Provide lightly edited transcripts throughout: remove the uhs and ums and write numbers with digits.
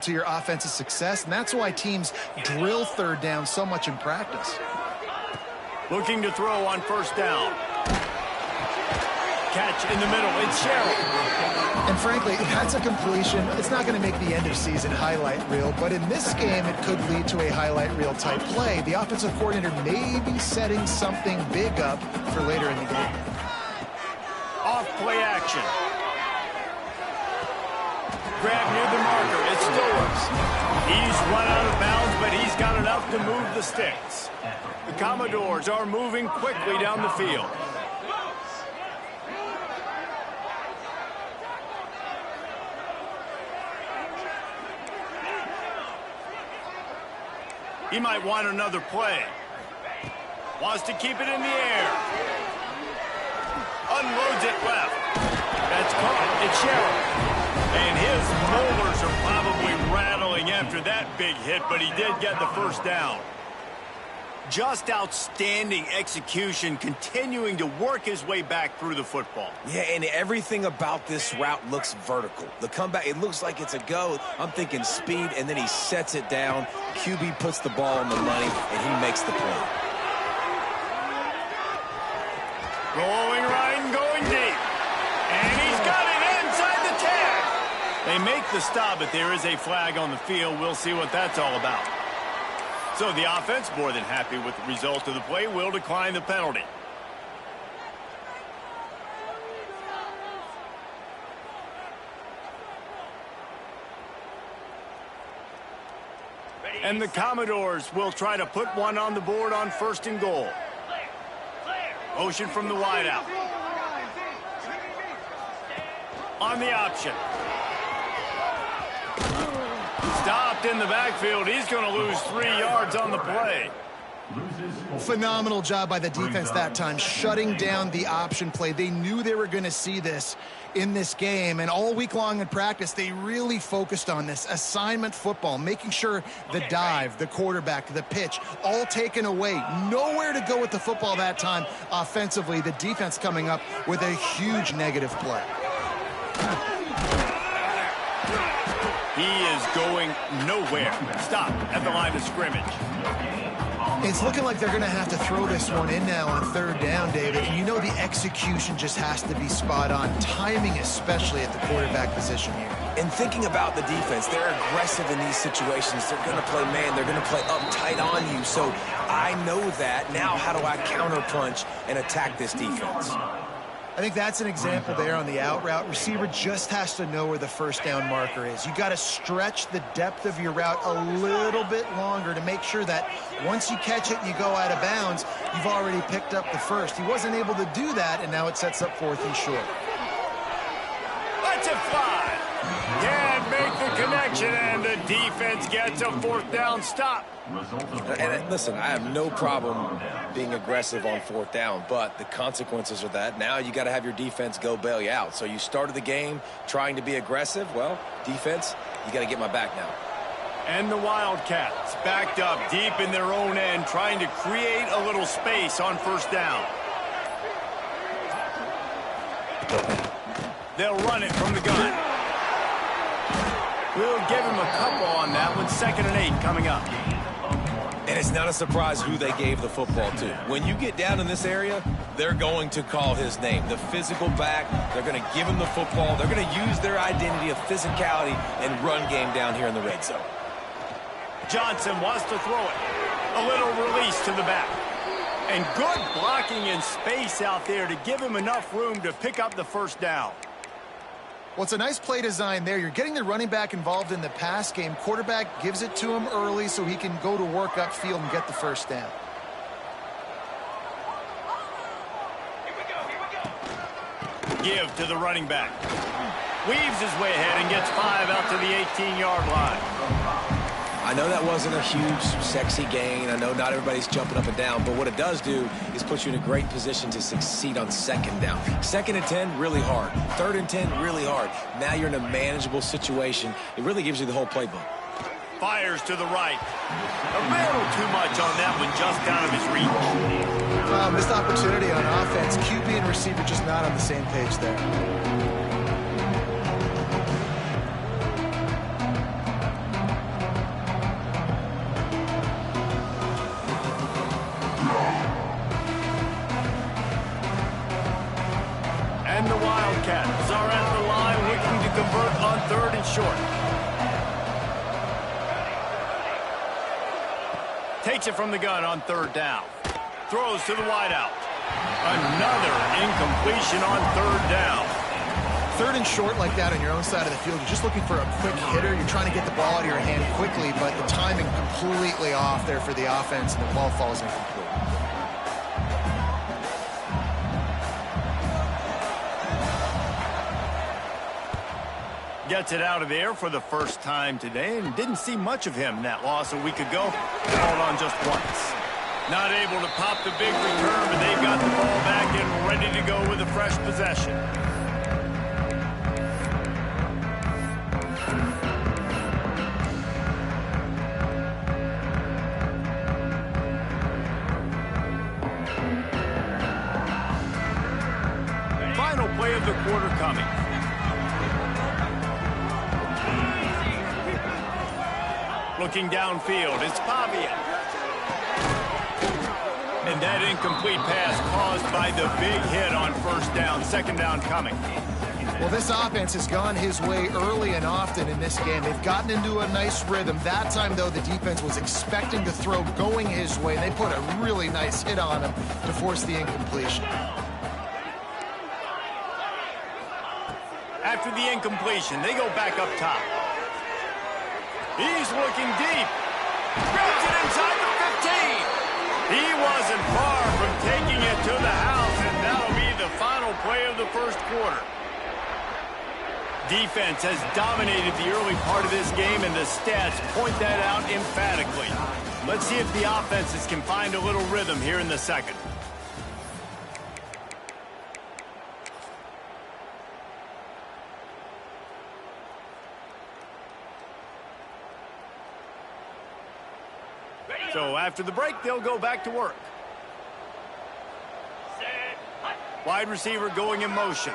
to your offensive success, and that's why teams drill third down so much in practice. Looking to throw on first down. Catch in the middle. It's Sherrill. And frankly, that's a completion. It's not going to make the end of season highlight reel, but in this game, it could lead to a highlight reel type play. The offensive coordinator may be setting something big up for later in the game. Off play action. Grab near the marker. It's Stowers. He's run out of bounds, but he's got enough to move the sticks. The Commodores are moving quickly down the field. He might want another play. Wants to keep it in the air. Unloads it left. That's caught. It's Sherrill. And his molars are probably rattling after that big hit, but he did get the first down. Just outstanding execution, continuing to work his way back through the football. Yeah, and everything about this route looks vertical. The comeback, it looks like it's a go. I'm thinking speed, and then he sets it down. QB puts the ball on the money, and he makes the play. Going right and going deep. And he's got it inside the 10. They make the stop, but there is a flag on the field. We'll see what that's all about. So the offense, more than happy with the result of the play, will decline the penalty. And the Commodores will try to put one on the board on first and goal. Motion from the wideout. On the option. Stopped in the backfield. He's going to lose 3 yards on the play. Phenomenal job by the defense that time, shutting down the option play. They knew they were going to see this in this game, and all week long in practice, they really focused on this assignment football, making sure the dive, the quarterback, the pitch, all taken away. Nowhere to go with the football that time offensively. The defense coming up with a huge negative play. He is going nowhere. Stop at the line of scrimmage. It's looking like they're going to have to throw this one in now on third down, David. And you know the execution just has to be spot on. Timing especially at the quarterback position here. And thinking about the defense, they're aggressive in these situations. They're going to play man. They're going to play uptight on you. So I know that. Now how do I counterpunch and attack this defense? I think that's an example there on the out route. Receiver just has to know where the first down marker is. You got to stretch the depth of your route a little bit longer to make sure that once you catch it and you go out of bounds, you've already picked up the first. He wasn't able to do that, and now it sets up fourth and short. Let's it fly. Can't make the connection, and the defense gets a fourth down stop. And listen, I have no problem being aggressive on fourth down, but the consequences of that, now you got to have your defense go bail you out. So you started the game trying to be aggressive. Well, defense, you got to get my back now. And the Wildcats backed up deep in their own end, trying to create a little space on first down. They'll run it from the gun. We'll give him a couple on that one. 2nd and 8 coming up. And it's not a surprise who they gave the football to. When you get down in this area, they're going to call his name. The physical back, they're going to give him the football. They're going to use their identity of physicality and run game down here in the red zone. Johnson wants to throw it. A little release to the back. And good blocking in space out there to give him enough room to pick up the first down. Well, it's a nice play design there. You're getting the running back involved in the pass game. Quarterback gives it to him early so he can go to work upfield and get the first down. Give to the running back. Weaves his way ahead and gets 5 out to the 18-yard line. I know that wasn't a huge, sexy gain. I know not everybody's jumping up and down, but what it does do is put you in a great position to succeed on 2nd down. 2nd and 10, really hard. 3rd and 10, really hard. Now you're in a manageable situation. It really gives you the whole playbook. Fires to the right. A little too much on that one, just out of his reach. Missed opportunity on offense. QB and receiver just not on the same page there. short. Takes it from the gun on 3rd down. Throws to the wideout. Another incompletion on 3rd down. 3rd and short like that on your own side of the field, you're just looking for a quick hitter. You're trying to get the ball out of your hand quickly, but the timing completely off there for the offense, and the ball falls incomplete. Gets it out of there for the first time today, and didn't see much of him in that loss a week ago. Ball on just once. Not able to pop the big return, but they've got the ball back and ready to go with a fresh possession. Final play of the quarter coming. Looking downfield, it's Pavia. And that incomplete pass caused by the big hit on 1st down. 2nd down coming. Well, this offense has gone his way early and often in this game. They've gotten into a nice rhythm. That time, though, the defense was expecting to throw going his way. They put a really nice hit on him to force the incompletion. After the incompletion, they go back up top. He's looking deep. Grabs it inside the 15. He wasn't far from taking it to the house, and that'll be the final play of the 1st quarter. Defense has dominated the early part of this game, and the stats point that out emphatically. Let's see if the offenses can find a little rhythm here in the 2nd. So after the break, they'll go back to work. Wide receiver going in motion.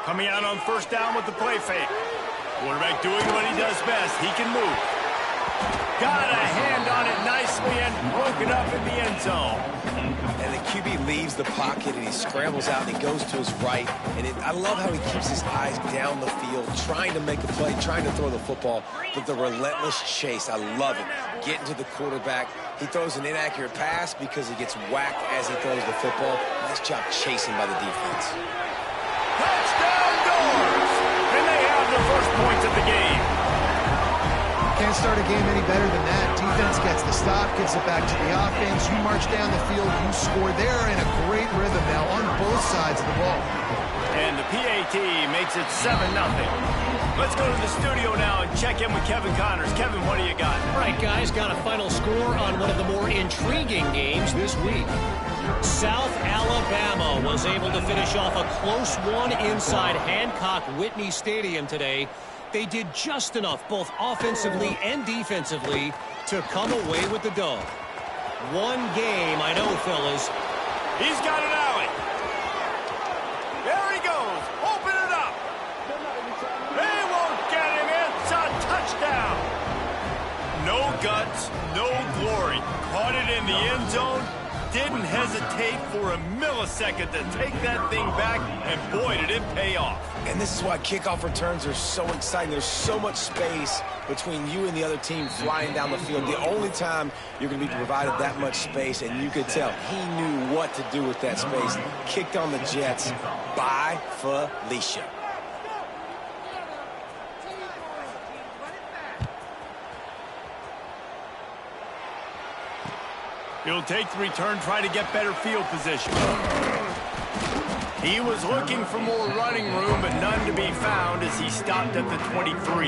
Coming out on 1st down with the play fake. Quarterback doing what he does best. He can move. Got a hand on it nicely and broke it up in the end zone. And the QB leaves the pocket and he scrambles out and he goes to his right. And I love how he keeps his eyes down the field, trying to make a play, trying to throw the football, but the relentless chase. I love it. Getting to the quarterback. He throws an inaccurate pass because he gets whacked as he throws the football. Nice job chasing by the defense. Touchdown Doors! And they have the first points of the game. Can't start a game any better than that. Defense gets the stop, gives it back to the offense. You march down the field, you score. They're in a great rhythm now on both sides of the ball. And the PAT makes it 7-0. Let's go to the studio now and check in with Kevin Connors. Kevin, what do you got? All right, guys, got a final score on one of the more intriguing games this week. South Alabama was able to finish off a close one inside Hancock-Whitney Stadium today. They did just enough, both offensively and defensively, to come away with the dub. One game, I know, fellas. He's got an alley. There he goes. Open it up. They won't get him. It's a touchdown. No guts, no glory. Caught it in the end zone. Didn't hesitate for a millisecond to take that thing back, and boy, did it pay off. And this is why kickoff returns are so exciting. There's so much space between you and the other team flying down the field. The only time you're going to be provided that much space, and you could tell he knew what to do with that space. Kicked on the Jets by Felicia. He'll take the return, try to get better field position. He was looking for more running room, but none to be found as he stopped at the 23.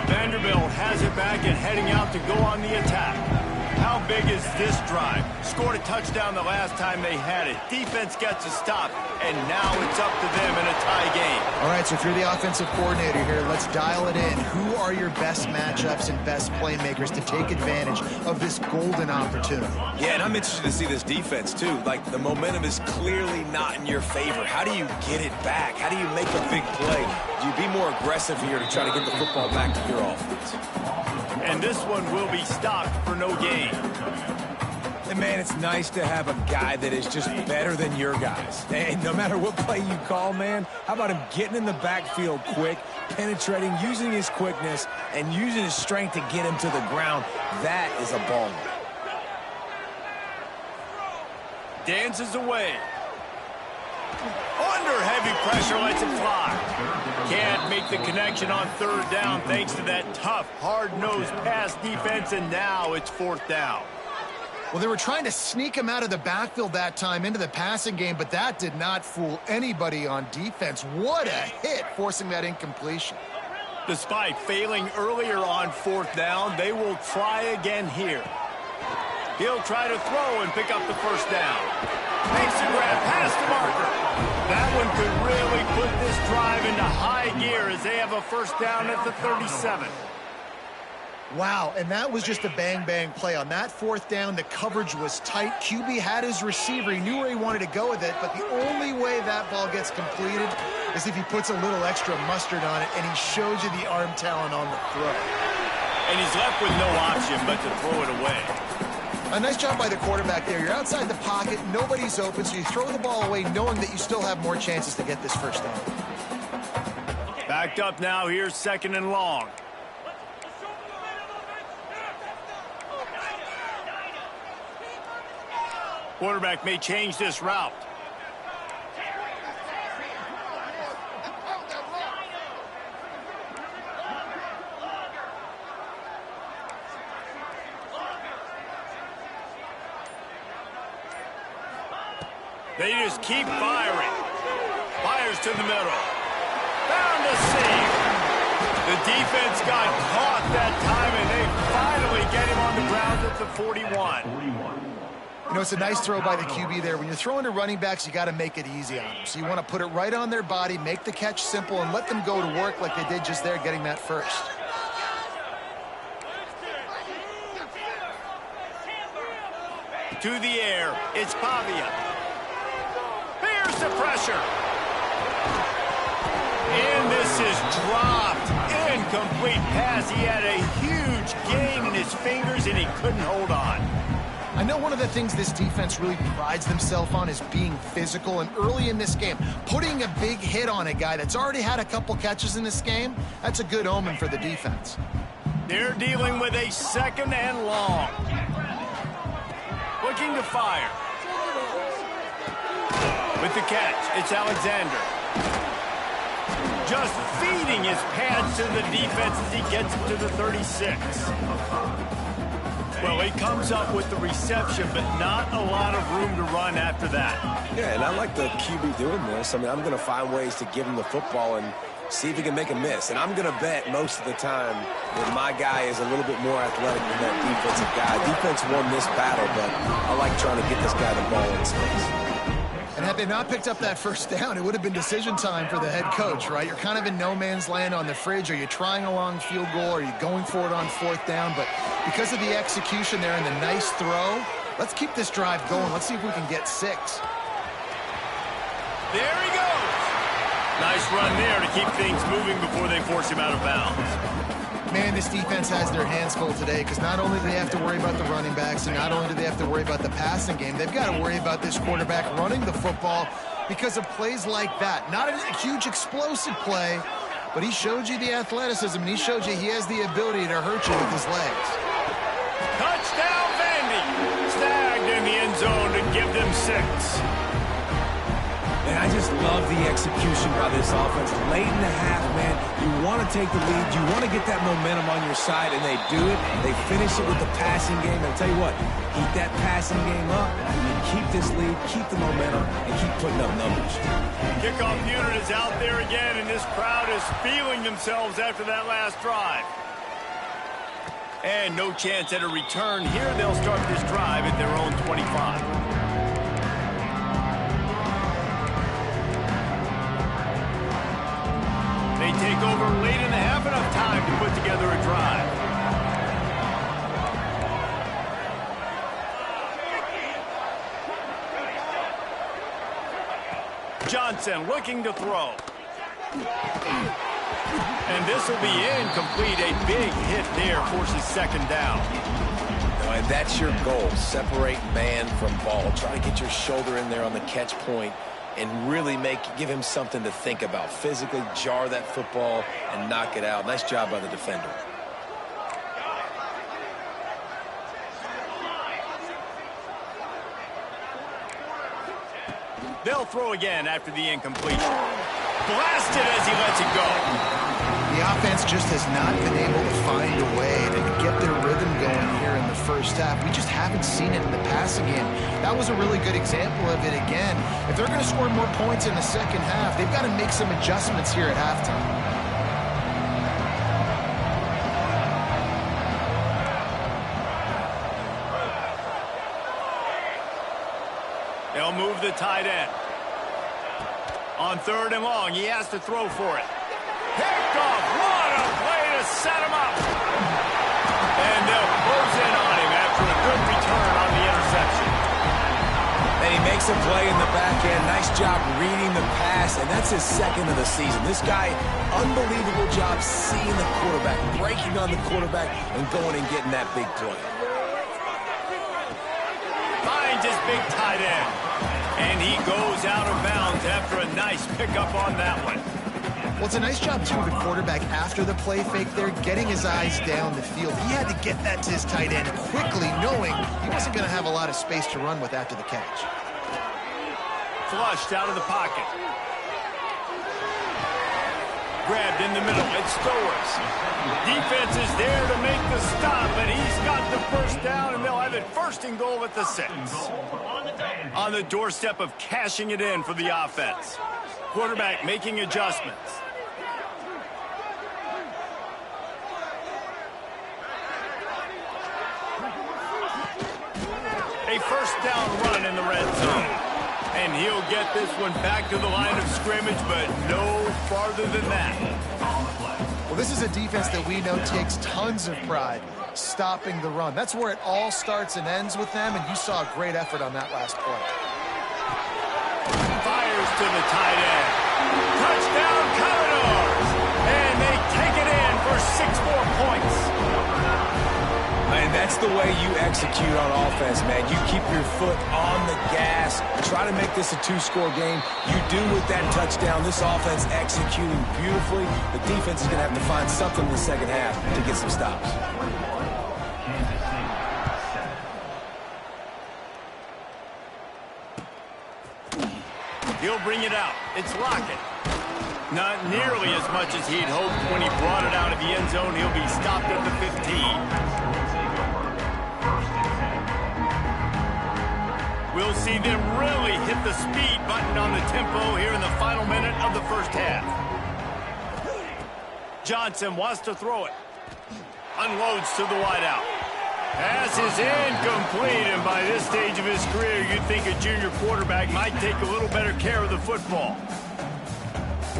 Vanderbilt has it back and heading out to go on the attack. How big is this drive? Scored a touchdown the last time they had it. Defense gets a stop, and now it's up to them in a tie game. All right, so if you're the offensive coordinator here, let's dial it in. Who are your best matchups and best playmakers to take advantage of this golden opportunity? Yeah, and I'm interested to see this defense, too. Like, the momentum is clearly not in your favor. How do you get it back? How do you make a big play? Do you be more aggressive here to try to get the football back to your offense? And this one will be stopped for no gain. And, man, it's nice to have a guy that is just better than your guys. And no matter what play you call, man, how about him getting in the backfield quick, penetrating, using his quickness, and using his strength to get him to the ground? That is a baller. Dances away. Under heavy pressure, lets it fly. Can't make the connection on third down thanks to that tough, hard-nosed pass defense, and now it's fourth down. Well, they were trying to sneak him out of the backfield that time into the passing game, but that did not fool anybody on defense. What a hit, forcing that incompletion. Despite failing earlier on fourth down, they will try again here. He'll try to throw and pick up the first down. Makes a grab past the marker. That one could really put this drive into high gear as they have a first down at the 37. Wow, and that was just a bang-bang play. On that fourth down, the coverage was tight. QB had his receiver. He knew where he wanted to go with it, but the only way that ball gets completed is if he puts a little extra mustard on it, and he shows you the arm talent on the throw. And he's left with no option but to throw it away. A nice job by the quarterback there. You're outside the pocket, nobody's open, so you throw the ball away knowing that you still have more chances to get this first down. Backed up now, here's second and long. Quarterback may change this route. They just keep firing. Fires to the middle. Found a seam. The defense got caught that time, and they finally get him on the ground at the 41. You know, it's a nice throw by the QB there. When you're throwing to running backs, you got to make it easy on them. So you want to put it right on their body, make the catch simple, and let them go to work like they did just there, getting that first. To the air, it's Pavia. Here's the pressure. And this is dropped. Incomplete pass. He had a huge gain in his fingers, and he couldn't hold on. I know one of the things this defense really prides themselves on is being physical, and early in this game, putting a big hit on a guy that's already had a couple catches in this game, that's a good omen for the defense. They're dealing with a second and long. Looking to fire. With the catch, it's Alexander. Just feeding his pads to the defense as he gets it to the 36. Well, he comes up with the reception, but not a lot of room to run after that. Yeah, and I like the QB doing this. I mean, I'm going to find ways to give him the football and see if he can make a miss. And I'm going to bet most of the time that my guy is a little bit more athletic than that defensive guy. Defense won this battle, but I like trying to get this guy the ball in space. And had they not picked up that first down, it would have been decision time for the head coach, right? You're kind of in no man's land on the fridge. Are you trying a long field goal? Are you going for it on fourth down? But because of the execution there and the nice throw, let's keep this drive going. Let's see if we can get 6. There he goes. Nice run there to keep things moving before they force him out of bounds. Man, this defense has their hands full today because not only do they have to worry about the running backs and not only do they have to worry about the passing game, they've got to worry about this quarterback running the football because of plays like that. Not a huge explosive play, but he showed you the athleticism and he showed you he has the ability to hurt you with his legs. Touchdown, Vandy. Snagged in the end zone to give them 6. And I just love the execution by this offense. Late in the half, man, you want to take the lead. You want to get that momentum on your side, and they do it. They finish it with the passing game. And I'll tell you what, keep that passing game up, and keep this lead, keep the momentum, and keep putting up numbers. Kickoff unit is out there again, and this crowd is feeling themselves after that last drive. And no chance at a return here. They'll start this drive at their own 25. They take over late in the half, enough time to put together a drive. Johnson looking to throw. And this will be incomplete. A big hit there forces second down. And that's your goal. Separate man from ball. Try to get your shoulder in there on the catch point and really give him something to think about. Physically jar that football and knock it out. Nice job by the defender. They'll throw again after the incompletion. Blasted as he lets it go. The offense just has not been able to find a way to get their rhythm going here in the first half. We just haven't seen it in the passing game. That was a really good example of it again. If they're going to score more points in the second half, they've got to make some adjustments here at halftime. They'll move the tight end. On 3rd and long, he has to throw for it. Picked off. What a play to set him up. And they'll close in on him after a good return on the interception. And he makes a play in the back end. Nice job reading the pass, and that's his second of the season. This guy, unbelievable job seeing the quarterback, breaking on the quarterback, and going and getting that big play. Finds his big tight end. And he goes out of bounds after a nice pickup on that one. Well, it's a nice job, too, of the quarterback after the play fake there, getting his eyes down the field. He had to get that to his tight end quickly, knowing he wasn't going to have a lot of space to run with after the catch. Flushed out of the pocket. Grabbed in the middle. It's Stowers. Defense is there to make the stop, and he's got the first down, and they'll have it 1st and goal at the 6. On the doorstep of cashing it in for the offense. Quarterback making adjustments. A 1st down run in the red zone. And he'll get this one back to the line of scrimmage, but no farther than that. Well, this is a defense that we know takes tons of pride stopping the run. That's where it all starts and ends with them, and you saw a great effort on that last play. Fires to the tight end. Touchdown, Commodores! And they take it in for 6 more points. And that's the way you execute on offense, man. You keep your foot on the gas. Try to make this a 2-score game. You do with that touchdown. This offense executing beautifully. The defense is going to have to find something in the second half to get some stops. He'll bring it out. It's Lockett. Not nearly as much as he'd hoped when he brought it out of the end zone. He'll be stopped at the 15. We'll see them really hit the speed button on the tempo here in the final minute of the first half. Johnson wants to throw it. Unloads to the wideout. Pass is incomplete, and by this stage of his career, you'd think a junior quarterback might take a little better care of the football.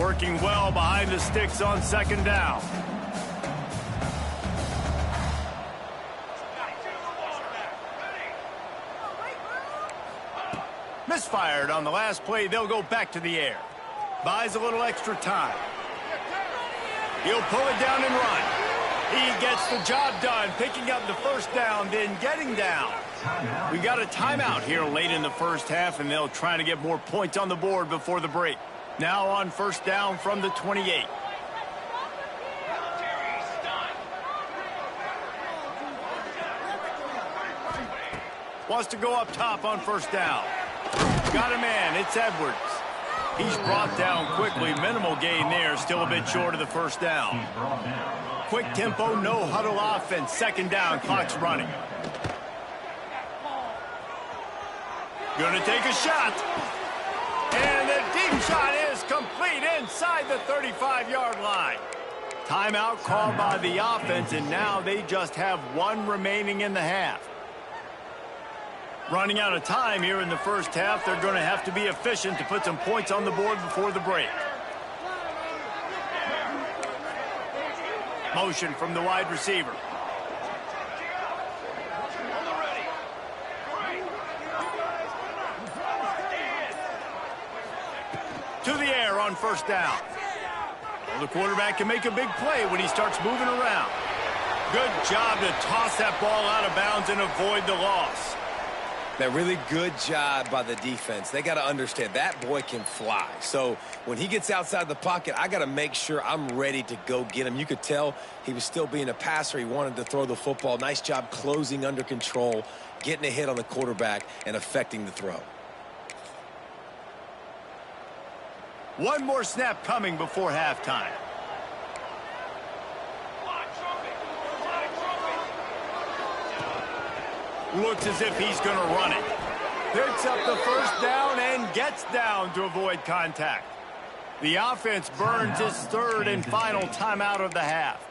Working well behind the sticks on 2nd down. Misfired on the last play. They'll go back to the air. Buys a little extra time. He'll pull it down and run. He gets the job done, picking up the 1st down, then getting down. We got a timeout here late in the first half, and they'll try to get more points on the board before the break. Now on 1st down from the 28. Wants to go up top on 1st down. Got a man. It's Edwards. He's brought down quickly. Minimal gain there. Still a bit short of the 1st down. Quick tempo, no huddle offense. 2nd down. Clock's running. Gonna take a shot. And the deep shot is complete inside the 35-yard line. Timeout called by the offense, and now they just have one remaining in the half. Running out of time here in the first half, they're going to have to be efficient to put some points on the board before the break. Motion from the wide receiver. To the air on first down. Well, the quarterback can make a big play when he starts moving around. Good job to toss that ball out of bounds and avoid the loss. That really good job by the defense. They got to understand that boy can fly. So when he gets outside the pocket, I got to make sure I'm ready to go get him. You could tell he was still being a passer. He wanted to throw the football. Nice job closing under control, getting a hit on the quarterback, and affecting the throw. One more snap coming before halftime. Looks as if he's going to run it. Picks up the first down and gets down to avoid contact. The offense burns its third and final timeout of the half.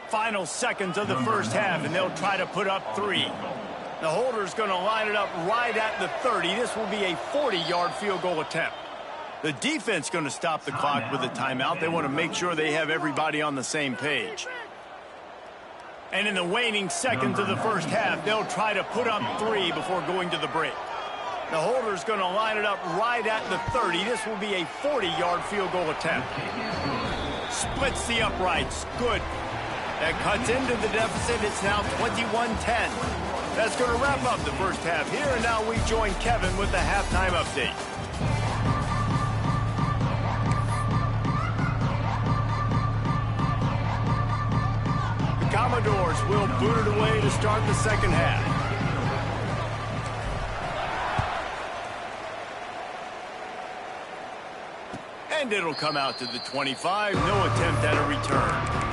Final seconds of the first half, and they'll try to put up 3. The holder's going to line it up right at the 30. This will be a 40-yard field goal attempt. The defense going to stop the clock with a timeout. They want to make sure they have everybody on the same page. And in the waning seconds of the first half, they'll try to put up 3 before going to the break. The holder's going to line it up right at the 30. This will be a 40-yard field goal attempt. Splits the uprights. Good. That cuts into the deficit. It's now 21-10. That's going to wrap up the first half here. And now we join Kevin with the halftime update. The Commodores will boot it away to start the second half. And it'll come out to the 25. No attempt at a return.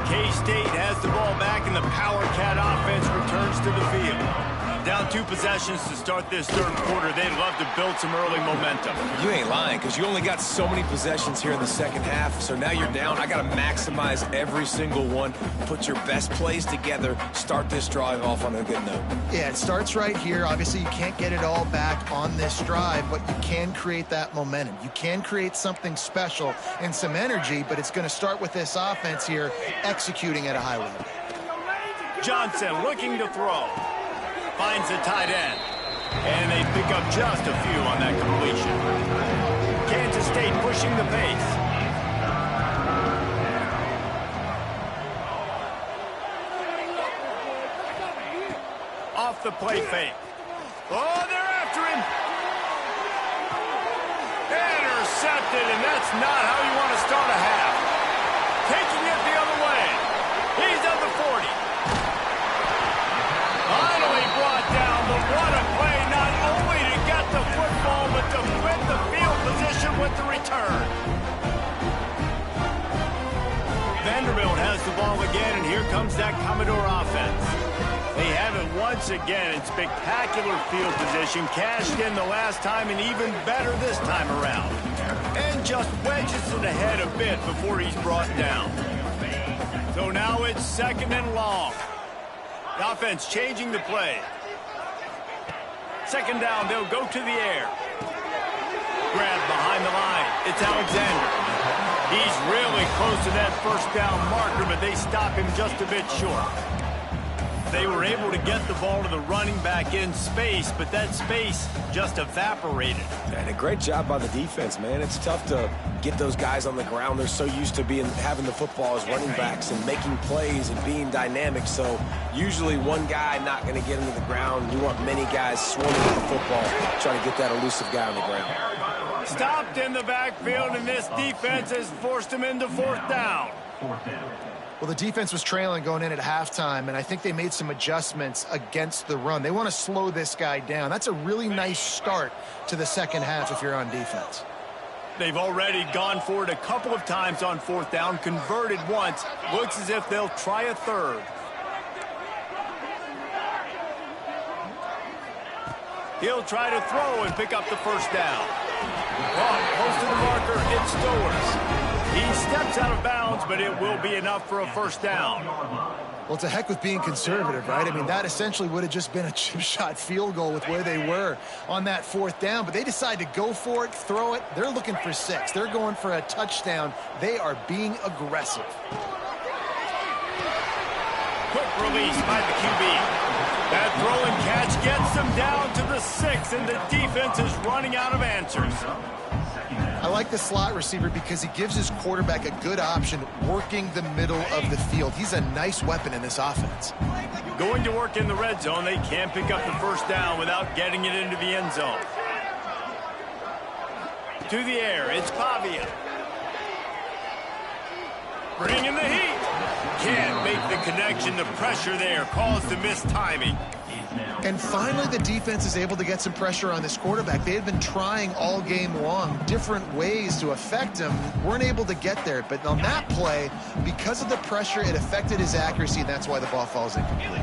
K-State has the ball back, and the Power Cat offense returns to the field. Down 2 possessions to start this third quarter. They'd love to build some early momentum. You ain't lying, because you only got so many possessions here in the second half, so now you're down. I got to maximize every single one, put your best plays together, start this drive off on a good note. Yeah, it starts right here. Obviously, you can't get it all back on this drive, but you can create that momentum. You can create something special and some energy, but it's going to start with this offense here executing at a high level. Johnson looking to throw. Finds the tight end. And they pick up just a few on that completion. Kansas State pushing the pace. Off the play fake. Oh, they're after him. Intercepted, and that's not how you want to start a half. Taking it the other way. He's at the 40. Finally brought down, but what a play, not only to get the football, but to win the field position with the return. Vanderbilt has the ball again, and here comes that Commodore offense. They have it once again in spectacular field position, cashed in the last time, and even better this time around. And just wedges it ahead a bit before he's brought down. So now it's second and long. The offense changing the play. Second down, they'll go to the air. Grab behind the line. It's Alexander. He's really close to that first down marker, but they stop him just a bit short. They were able to get the ball to the running back in space, but that space just evaporated. And a great job by the defense, man. It's tough to get those guys on the ground. They're so used to having the football as running backs and making plays and being dynamic. So usually one guy not going to get into the ground. You want many guys swarming with the football, trying to get that elusive guy on the ground. Stopped in the backfield, and this defense has forced him into fourth down. Well, the defense was trailing going in at halftime, and I think they made some adjustments against the run. They want to slow this guy down. That's a really nice start to the second half if you're on defense. They've already gone for it a couple of times on fourth down, converted once. Looks as if they'll try a third. He'll try to throw and pick up the first down. Caught close to the marker. It's Stowers. He steps out of bounds, but it will be enough for a first down. Well, to heck with being conservative, right? I mean, that essentially would have just been a chip shot field goal with where they were on that fourth down. But they decide to go for it, throw it. They're looking for 6. They're going for a touchdown. They are being aggressive. Quick release by the QB. That throw and catch gets them down to the 6, and the defense is running out of answers. I like the slot receiver because he gives his quarterback a good option working the middle of the field. He's a nice weapon in this offense. Going to work in the red zone. They can't pick up the first down without getting it into the end zone. To the air, it's Pavia. Bringing the heat. Can't make the connection. The pressure there caused the missed timing. And finally, the defense is able to get some pressure on this quarterback. They had been trying all game long different ways to affect him. Weren't able to get there. But on that play, because of the pressure, it affected his accuracy, and that's why the ball falls incomplete.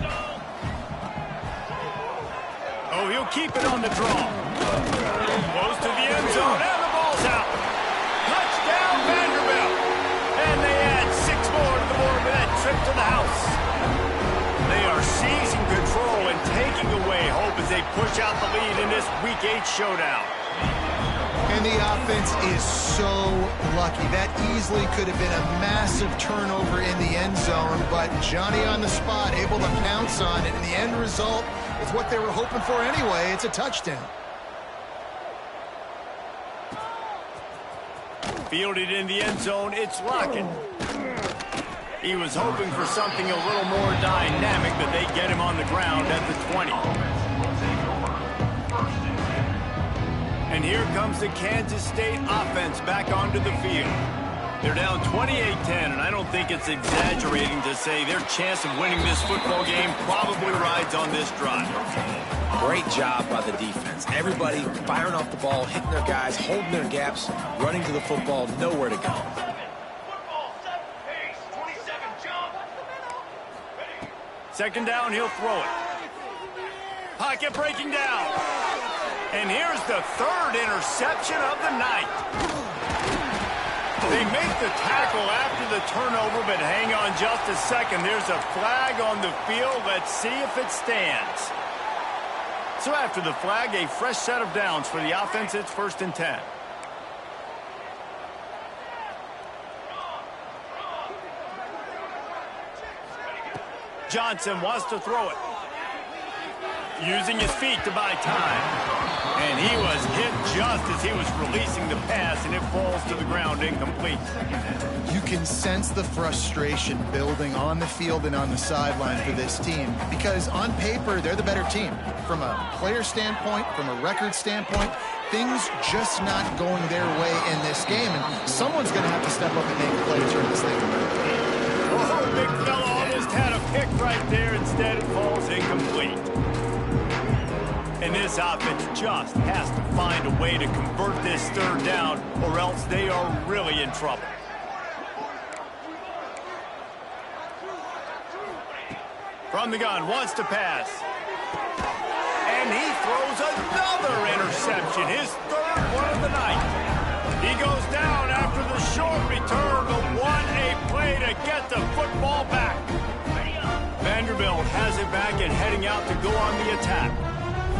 Oh, he'll keep it on the draw. Close to the end zone, and the ball's out. Touchdown, Vanderbilt. And they add 6 more to the board with that trip to the house. They are seizing control and taking away hope as they push out the lead in this Week 8 showdown. And the offense is so lucky. That easily could have been a massive turnover in the end zone, but Johnny on the spot, able to pounce on it, and the end result is what they were hoping for anyway. It's a touchdown. Fielded in the end zone, it's Lockett. He was hoping for something a little more dynamic, but they get him on the ground at the 20. And here comes the Kansas State offense back onto the field. They're down 28-10, and I don't think it's exaggerating to say their chance of winning this football game probably rides on this drive. Great job by the defense. Everybody firing off the ball, hitting their guys, holding their gaps, running to the football, nowhere to go. Second down, he'll throw it. Pocket breaking down. And here's the 3rd interception of the night. They make the tackle after the turnover, but hang on just a second. There's a flag on the field. Let's see if it stands. So after the flag, a fresh set of downs for the offense. It's 1st and 10. Johnson wants to throw it. Using his feet to buy time. And he was hit just as he was releasing the pass, and it falls to the ground incomplete. You can sense the frustration building on the field and on the sideline for this team because on paper, they're the better team. From a player standpoint, from a record standpoint, things just not going their way in this game. And someone's going to have to step up and make a play to turn this thing around. Oh, big fella almost had a pick right there. Instead, it falls incomplete. And this offense just has to find a way to convert this 3rd down, or else they are really in trouble. From the gun, wants to pass. And he throws another interception, his 3rd one of the night. He goes down after the short return, but what a play to get the football back. Vanderbilt has it back and heading out to go on the attack.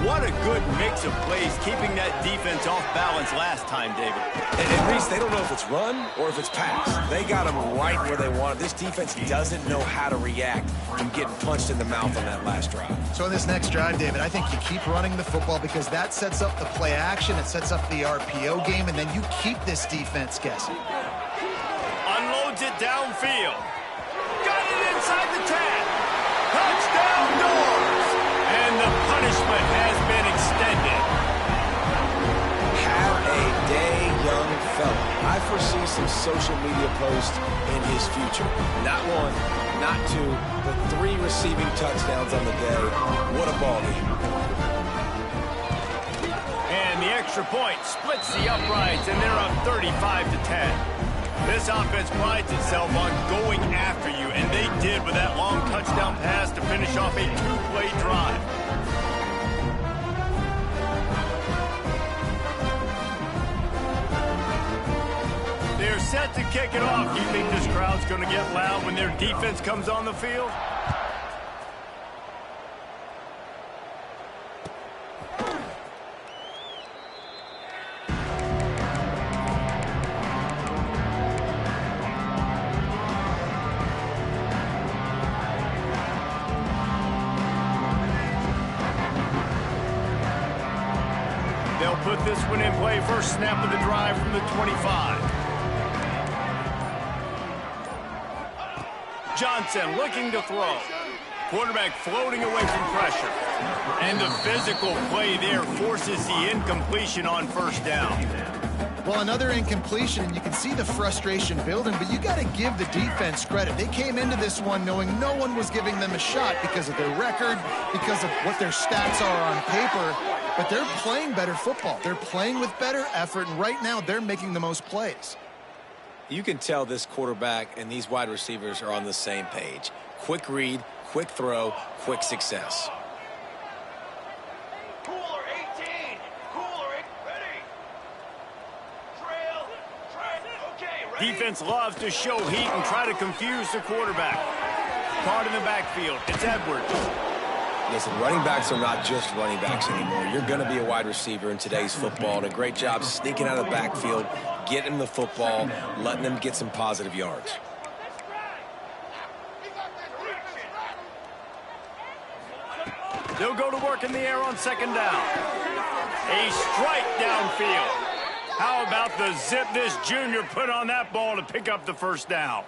What a good mix of plays, keeping that defense off balance last time, David. And Reese, they don't know if it's run or if it's pass. They got them right where they want it. This defense doesn't know how to react from getting punched in the mouth on that last drive. So in this next drive, David, I think you keep running the football because that sets up the play action, it sets up the RPO game, and then you keep this defense guessing. Unloads it downfield. Got it inside the 10. Touchdown doors. And the punishment has been extended. Have a day, young fella. I foresee some social media posts in his future. Not 1, not 2, but 3 receiving touchdowns on the day. What a ball game. And the extra point splits the uprights, and they're up 35-10. This offense prides itself on going after you, and they did with that long touchdown pass to finish off a 2-play drive. set to kick it off. Do you think this crowd's going to get loud when their defense comes on the field? They'll put this one in play. First snap of the drive from the 25. Johnson looking to throw. Quarterback floating away from pressure. And the physical play there forces the incompletion on first down. Well, another incompletion, and you can see the frustration building, but you got to give the defense credit. They came into this one knowing no one was giving them a shot because of their record, because of what their stats are on paper, but they're playing better football. They're playing with better effort, and right now they're making the most plays. You can tell this quarterback and these wide receivers are on the same page. Quick read, quick throw, quick success. Defense loves to show heat and try to confuse the quarterback. Caught in the backfield. It's Edwards. Listen, running backs are not just running backs anymore. You're going to be a wide receiver in today's football, and a great job sneaking out of the backfield, getting them the football, letting them get some positive yards. They'll go to work in the air on second down. A strike downfield. How about the zip this junior put on that ball to pick up the first down?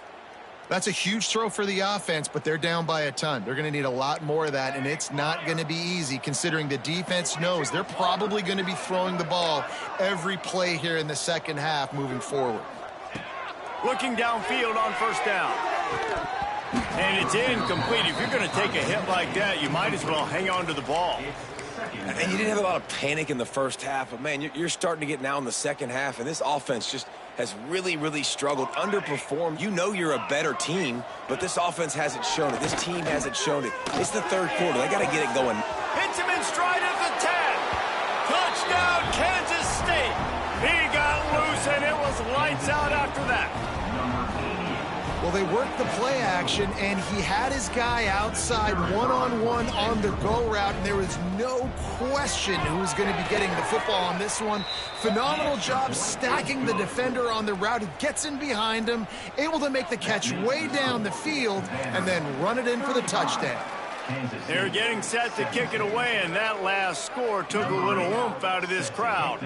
That's a huge throw for the offense, but they're down by a ton. They're going to need a lot more of that, and it's not going to be easy considering the defense knows they're probably going to be throwing the ball every play here in the second half moving forward. Looking downfield on first down. And it's incomplete. If you're going to take a hit like that, you might as well hang on to the ball. And you didn't have a lot of panic in the first half, but, man, you're starting to get now in the second half, and this offense just has really, really struggled, underperformed. You know you're a better team, but this offense hasn't shown it. This team hasn't shown it. It's the third quarter. They got to get it going. Hits him in stride at the 10. Touchdown, Kansas State. He got loose, and it was lights out after that. Well, they worked the play action, and he had his guy outside one-on-one on the go route, and there was no question who was going to be getting the football on this one. Phenomenal job stacking the defender on the route. He gets in behind him, able to make the catch way down the field, and then run it in for the touchdown. They're getting set to kick it away, and that last score took a little oomph out of this crowd.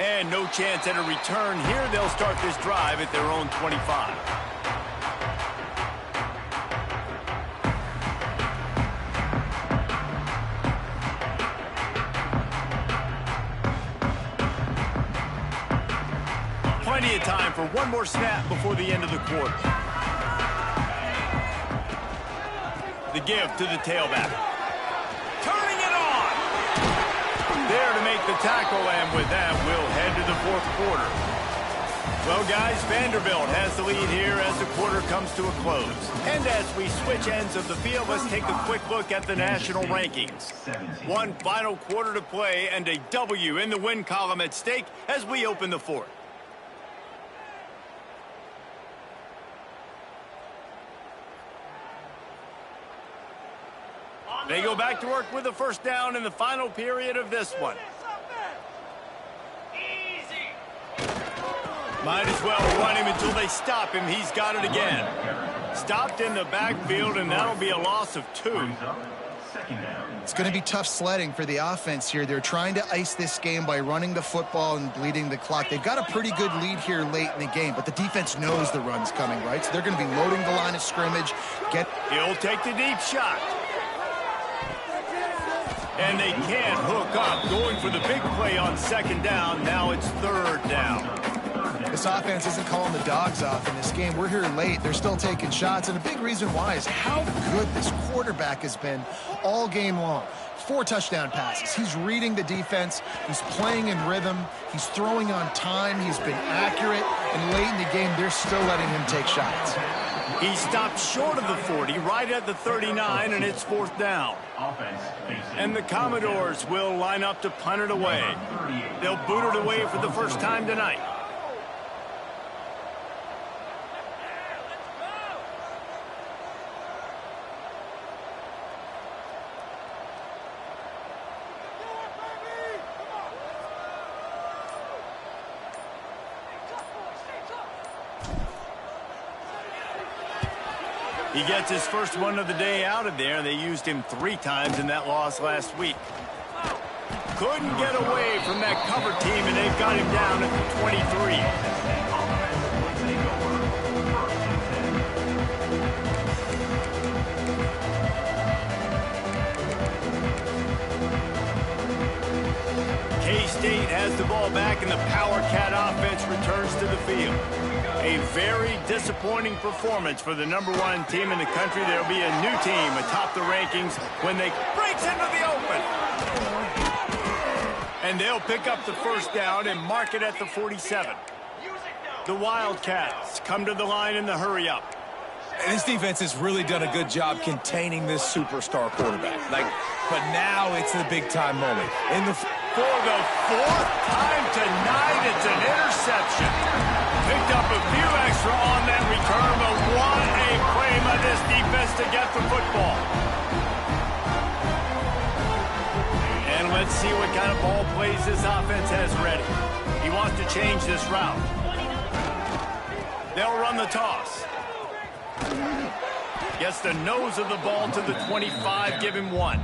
And no chance at a return here. They'll start this drive at their own 25. Plenty of time for one more snap before the end of the quarter. The give to the tailback. Turning it on! There to make the tackle, and with that, we'll head to the fourth quarter. Well, guys, Vanderbilt has the lead here as the quarter comes to a close. And as we switch ends of the field, let's take a quick look at the national rankings. One final quarter to play and a W in the win column at stake as we open the fourth. They go back to work with a first down in the final period of this one. Might as well run him until they stop him. He's got it again. Stopped in the backfield, and that'll be a loss of 2. It's going to be tough sledding for the offense here. They're trying to ice this game by running the football and bleeding the clock. They've got a pretty good lead here late in the game, but the defense knows the run's coming, right? So they're going to be loading the line of scrimmage. He'll take the deep shot. And they can't hook up. Going for the big play on second down. Now it's third down. This offense isn't calling the dogs off in this game. We're here late. They're still taking shots. And a big reason why is how good this quarterback has been all game long. 4 touchdown passes. He's reading the defense. He's playing in rhythm. He's throwing on time. He's been accurate. And late in the game, they're still letting him take shots. He stopped short of the 40, right at the 39, and it's 4th down. And the Commodores will line up to punt it away. They'll boot it away for the first time tonight. He gets his first one of the day out of there. They used him 3 times in that loss last week. Couldn't get away from that cover team, and they've got him down at the 23. K-State has the ball back, and the Power Cat offense returns to the field. A very disappointing performance for the #1 team in the country. There'll be a new team atop the rankings when they breaks into the open. And they'll pick up the first down and mark it at the 47. The Wildcats come to the line in the hurry-up. And this defense has really done a good job containing this superstar quarterback. But now it's the big-time moment. For the 4th time tonight, it's an interception. Picked up a few extra on that return, but what a play by this defense to get the football. And let's see what kind of ball plays this offense has ready. He wants to change this route. They'll run the toss. Gets the nose of the ball to the 25, give him 1.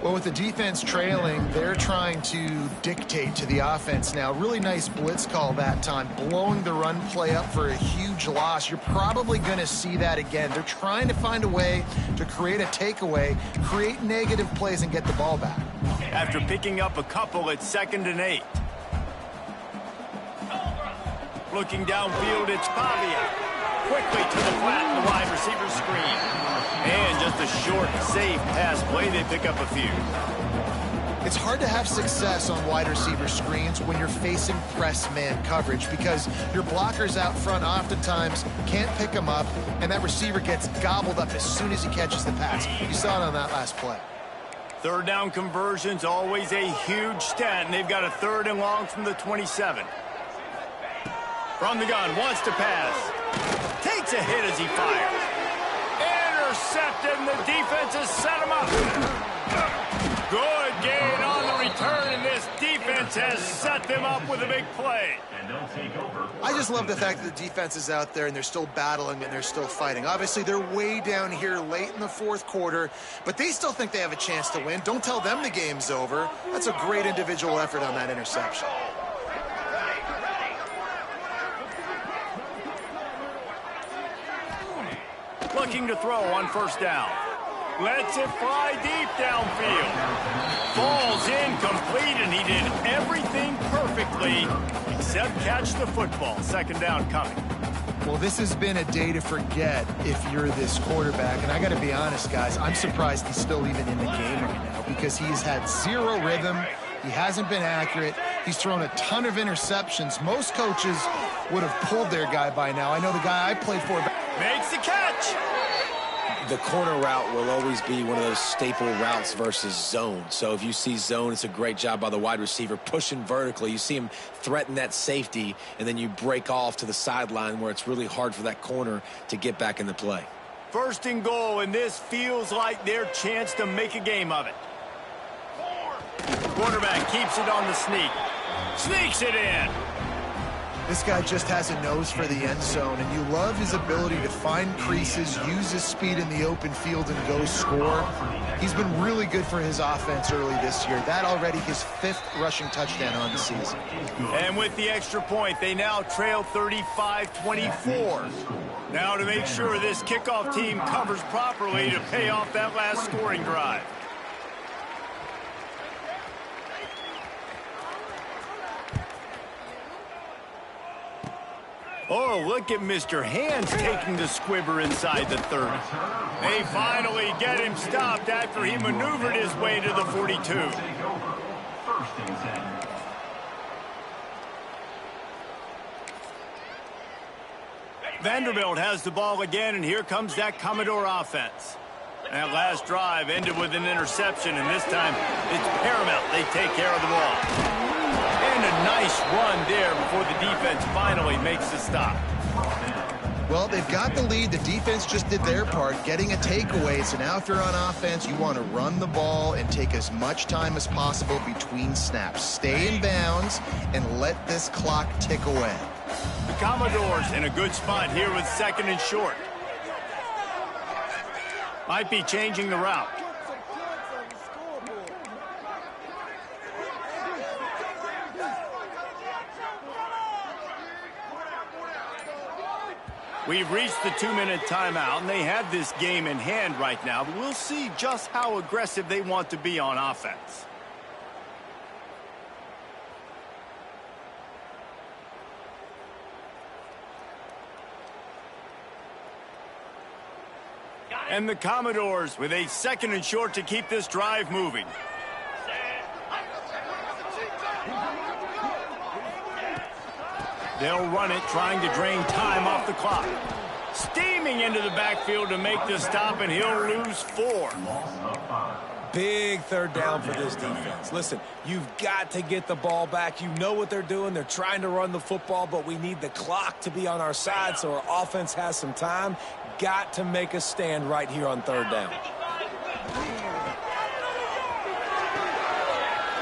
Well, with the defense trailing, they're trying to dictate to the offense now. Really nice blitz call that time, blowing the run play up for a huge loss. You're probably going to see that again. They're trying to find a way to create a takeaway, create negative plays, and get the ball back. After picking up a couple, it's 2nd and 8. Looking downfield, it's Pavia. Quickly to the flat, the wide receiver screen. And just a short, safe pass play, they pick up a few. It's hard to have success on wide receiver screens when you're facing press man coverage because your blockers out front oftentimes can't pick them up, and that receiver gets gobbled up as soon as he catches the pass. You saw it on that last play. 3rd down conversion's always a huge stat, and they've got a 3rd and long from the 27. From the gun, wants to pass. Takes a hit as he fires. Intercepted, and the defense has set him up. Good gain on the return, and this defense has set them up with a big play. I just love the fact that the defense is out there and they're still battling and they're still fighting. Obviously, they're way down here late in the 4th quarter, but they still think they have a chance to win. Don't tell them the game's over. That's a great individual effort on that interception. Looking to throw on 1st down. Lets it fly deep downfield. Falls incomplete, and he did everything perfectly except catch the football. 2nd down coming. Well, this has been a day to forget if you're this quarterback. And I got to be honest, guys, I'm surprised he's still even in the game right now because he's had 0 rhythm. He hasn't been accurate. He's thrown a ton of interceptions. Most coaches would have pulled their guy by now. I know the guy I played for. Makes the catch. The corner route will always be one of those staple routes versus zone. So if you see zone, it's a great job by the wide receiver pushing vertically. You see him threaten that safety, and then you break off to the sideline where it's really hard for that corner to get back in the play. 1st and goal, and this feels like their chance to make a game of it. Quarterback keeps it on the sneak. Sneaks it in. This guy just has a nose for the end zone, and you love his ability to find creases, use his speed in the open field, and go score. He's been really good for his offense early this year. That already his 5th rushing touchdown on the season. And with the extra point, they now trail 35-24. Now to make sure this kickoff team covers properly to pay off that last scoring drive. Oh, look at Mr. Hands taking the squibber inside the 30. They finally get him stopped after he maneuvered his way to the 42. Vanderbilt has the ball again, and here comes that Commodore offense. That last drive ended with an interception, and this time it's paramount they take care of the ball. And a nice run there before the defense finally makes the stop. Well, they've got the lead. The defense just did their part, getting a takeaway. So now if you're on offense, you want to run the ball and take as much time as possible between snaps. Stay in bounds and let this clock tick away. The Commodores in a good spot here with 2nd and short. Might be changing the route. We've reached the 2-minute timeout, and they have this game in hand right now. But we'll see just how aggressive they want to be on offense. And the Commodores with a 2nd and short to keep this drive moving. They'll run it, trying to drain time off the clock. Steaming into the backfield to make the stop, and he'll lose 4. Big 3rd down for this defense. Listen, you've got to get the ball back. You know what they're doing. They're trying to run the football, but we need the clock to be on our side so our offense has some time. Got to make a stand right here on 3rd down.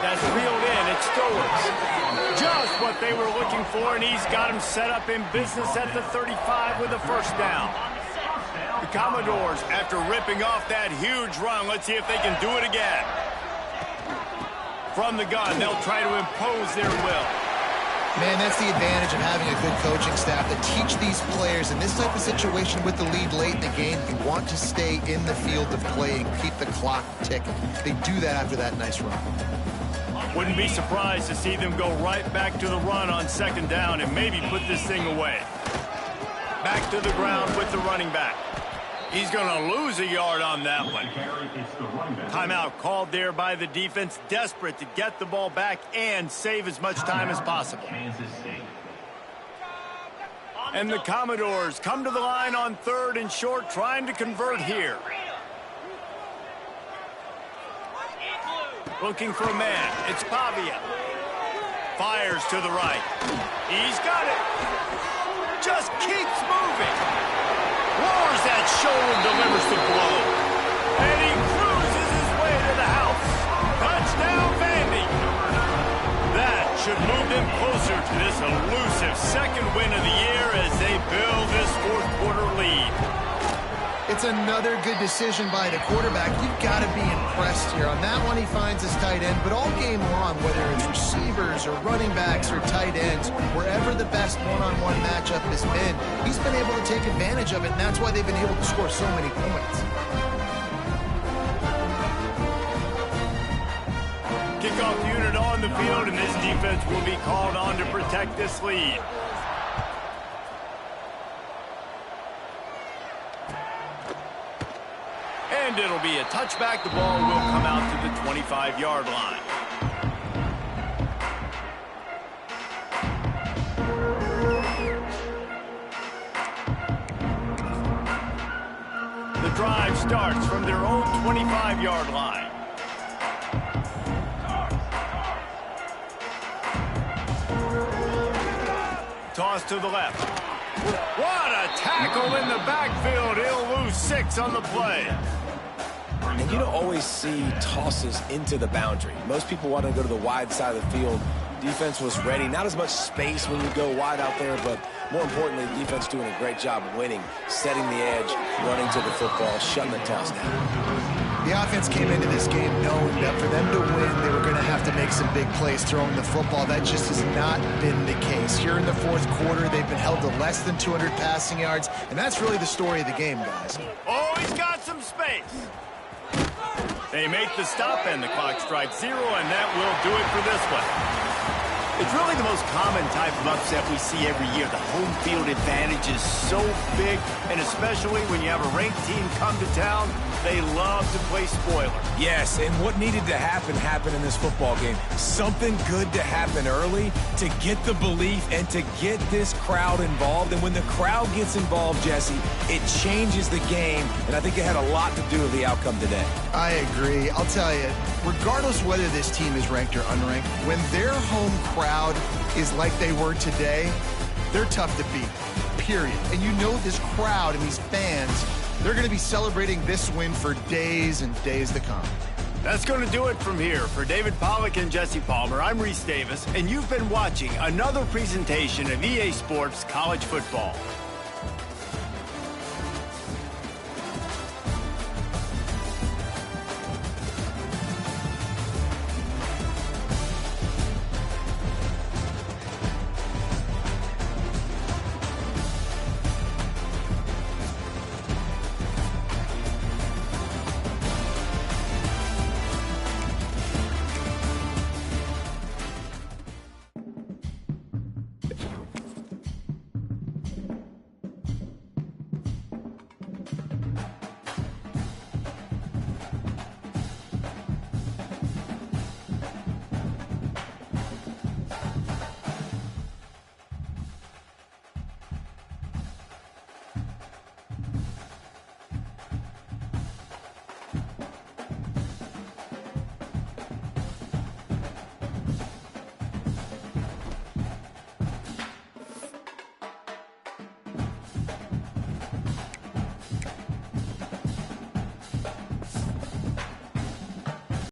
That's reeled in. It's Stowers. Just what they were looking for, and he's got him set up in business at the 35 with a 1st down. The Commodores, after ripping off that huge run, let's see if they can do it again. From the gun, they'll try to impose their will. Man, that's the advantage of having a good coaching staff that teach these players in this type of situation with the lead late in the game. You want to stay in the field of play and keep the clock ticking. They do that after that nice run. Wouldn't be surprised to see them go right back to the run on 2nd down and maybe put this thing away. Back to the ground with the running back. He's going to lose a yard on that one. Timeout called there by the defense, desperate to get the ball back and save as much time as possible. And the Commodores come to the line on 3rd and short, trying to convert here. Looking for a man. It's Pavia. Fires to the right. He's got it. Just keeps moving. Lowers that shoulder and delivers the blow. And he cruises his way to the house. Touchdown, Vandy. That should move them closer to this elusive 2nd win of the year as they build this 4th quarter lead. It's another good decision by the quarterback. You've got to be impressed here. On that one, he finds his tight end, but all game long, whether it's receivers or running backs or tight ends, wherever the best one-on-one matchup has been, he's been able to take advantage of it, and that's why they've been able to score so many points. Kickoff unit on the field, and this defense will be called on to protect this lead. And it'll be a touchback. The ball will come out to the 25-yard line. The drive starts from their own 25-yard line. Toss to the left. What a tackle in the backfield. He'll lose 6 on the play. And you don't always see tosses into the boundary. Most people want to go to the wide side of the field. Defense was ready. Not as much space when you go wide out there, but more importantly, the defense doing a great job winning, setting the edge, running to the football, shutting the toss down. The offense came into this game knowing that for them to win, they were going to have to make some big plays throwing the football. That just has not been the case. Here in the 4th quarter, they've been held to less than 200 passing yards, and that's really the story of the game, guys. Oh, he's got some space. They make the stop, and the clock strikes 0, and that will do it for this one. It's really the most common type of upset we see every year. The home field advantage is so big, and especially when you have a ranked team come to town, they love to play spoiler. Yes, and what needed to happen happened in this football game. Something good to happen early to get the belief and to get this crowd involved. And when the crowd gets involved, Jesse, it changes the game, and I think it had a lot to do with the outcome today. I agree. I'll tell you, regardless whether this team is ranked or unranked, when their home crowd is like they were today, they're tough to beat, period. And you know this crowd and these fans, they're going to be celebrating this win for days and days to come. That's going to do it from here. For David Pollack and Jesse Palmer, I'm Reese Davis, and you've been watching another presentation of EA Sports College Football.